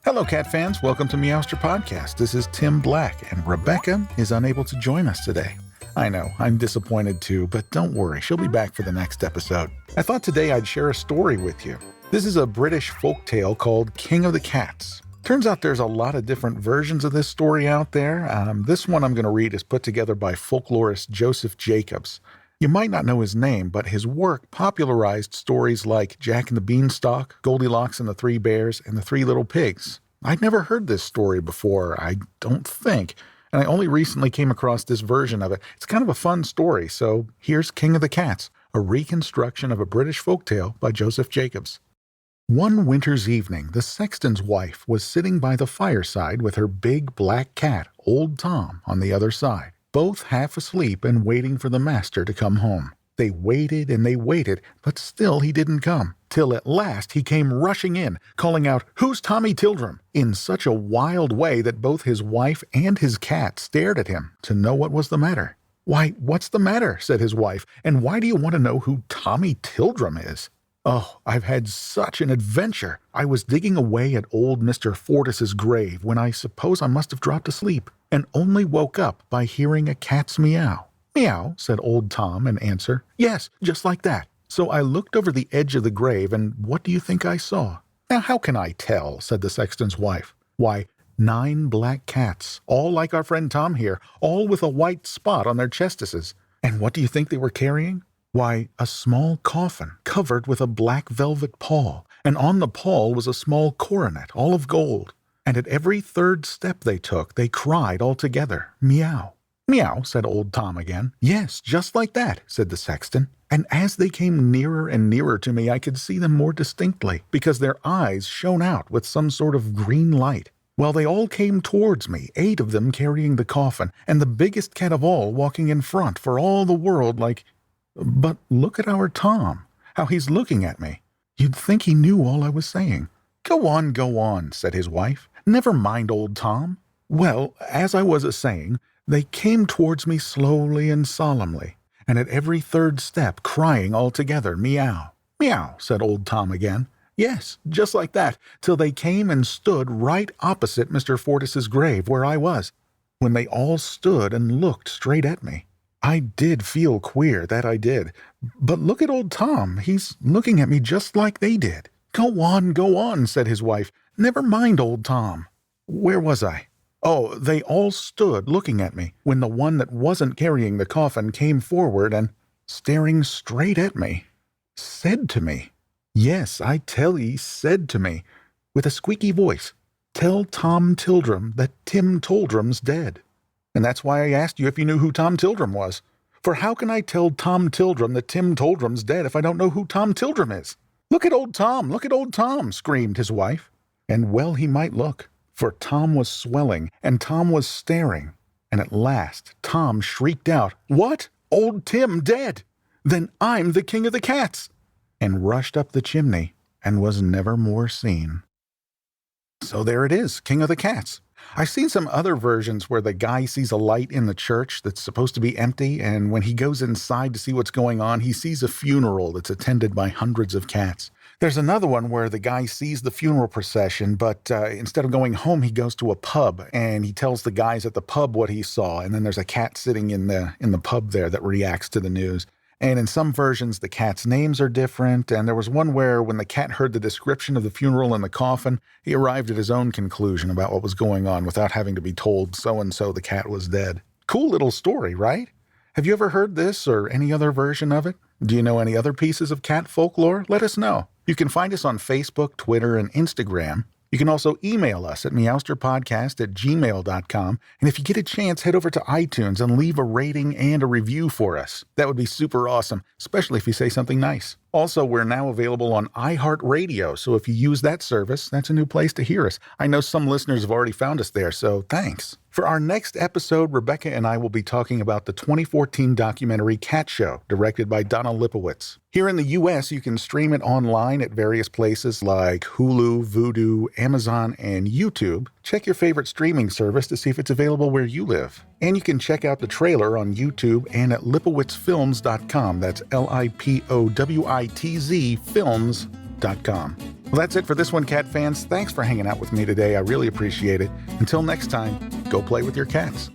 Hello, cat fans. Welcome to Meowster Podcast. This is Tim Black, and Rebecca is unable to join us today. I know, I'm disappointed too, but don't worry, she'll be back for the next episode. I thought today I'd share a story with you. This is a British folktale called King of the Cats. Turns out there's a lot of different versions of this story out there. This one I'm going to read is put together by folklorist Joseph Jacobs. You might not know his name, but his work popularized stories like Jack and the Beanstalk, Goldilocks and the Three Bears, and the Three Little Pigs. I'd never heard this story before, I don't think, and I only recently came across this version of it. It's kind of a fun story, so here's King of the Cats, a reconstruction of a British folktale by Joseph Jacobs. One winter's evening, the sexton's wife was sitting by the fireside with her big black cat, Old Tom, on the other side, both half asleep and waiting for the master to come home. They waited and they waited, but still he didn't come, till at last he came rushing in, calling out, "Who's Tommy Tildrum?" in such a wild way that both his wife and his cat stared at him to know what was the matter. "Why, what's the matter?" said his wife, "and why do you want to know who Tommy Tildrum is?" "Oh, I've had such an adventure. I was digging away at old Mr. Fortis's grave when I suppose I must have dropped asleep, and only woke up by hearing a cat's meow." "Meow," said Old Tom in answer. "Yes, just like that. So I looked over the edge of the grave, and what do you think I saw?" "Now, how can I tell?" said the sexton's wife. "Why, 9 black cats, all like our friend Tom here, all with a white spot on their chestises. And what do you think they were carrying? Why, a small coffin covered with a black velvet pall, and on the pall was a small coronet, all of gold. And at every third step they took, they cried all together, 'Meow.'" "Meow," said Old Tom again. "Yes, just like that," said the sexton. "And as they came nearer and nearer to me, I could see them more distinctly, because their eyes shone out with some sort of green light. Well, they all came towards me, 8 of them carrying the coffin, and the biggest cat of all walking in front for all the world like... But look at our Tom, how he's looking at me. You'd think he knew all I was saying." Go on," said his wife. "Never mind Old Tom. Well, as I was a-saying, they came towards me slowly and solemnly, and at every third step crying all together, 'Meow.'" "Meow," said Old Tom again. "Yes, just like that, till they came and stood right opposite Mr. Fortis's grave where I was. When they all stood and looked straight at me, I did feel queer, that I did. But look at Old Tom, he's looking at me just like they did." Go on," said his wife. "Never mind Old Tom. Where was I? Oh, they all stood looking at me, when the one that wasn't carrying the coffin came forward and, staring straight at me, said to me, yes, I tell ye, said to me, with a squeaky voice, 'Tell Tom Tildrum that Tim Toldrum's dead.' And that's why I asked you if you knew who Tom Tildrum was. For how can I tell Tom Tildrum that Tim Toldrum's dead if I don't know who Tom Tildrum is?" Look at Old Tom, screamed his wife. And well he might look, for Tom was swelling, and Tom was staring, and at last Tom shrieked out, "What? Old Tim dead? Then I'm the King of the Cats!" and rushed up the chimney, and was never more seen. So there it is, King of the Cats. I've seen some other versions where the guy sees a light in the church that's supposed to be empty, and when he goes inside to see what's going on, he sees a funeral that's attended by hundreds of cats. There's another one where the guy sees the funeral procession, but instead of going home, he goes to a pub, and he tells the guys at the pub what he saw, and then there's a cat sitting in the pub there that reacts to the news. And in some versions, the cats' names are different, and there was one where when the cat heard the description of the funeral and the coffin, he arrived at his own conclusion about what was going on without having to be told so-and-so the cat was dead. Cool little story, right? Have you ever heard this or any other version of it? Do you know any other pieces of cat folklore? Let us know. You can find us on Facebook, Twitter, and Instagram. You can also email us at meowsterpodcast@gmail.com. And if you get a chance, head over to iTunes and leave a rating and a review for us. That would be super awesome, especially if you say something nice. Also, we're now available on iHeartRadio, so if you use that service, that's a new place to hear us. I know some listeners have already found us there, so thanks. For our next episode, Rebecca and I will be talking about the 2014 documentary Cat Show, directed by Donna Lipowitz. Here in the U.S., you can stream it online at various places like Hulu, Vudu, Amazon, and YouTube. Check your favorite streaming service to see if it's available where you live. And you can check out the trailer on YouTube and at lipowitzfilms.com. That's LIPOWITZ films.com. Well, that's it for this one, cat fans. Thanks for hanging out with me today. I really appreciate it. Until next time, go play with your cats.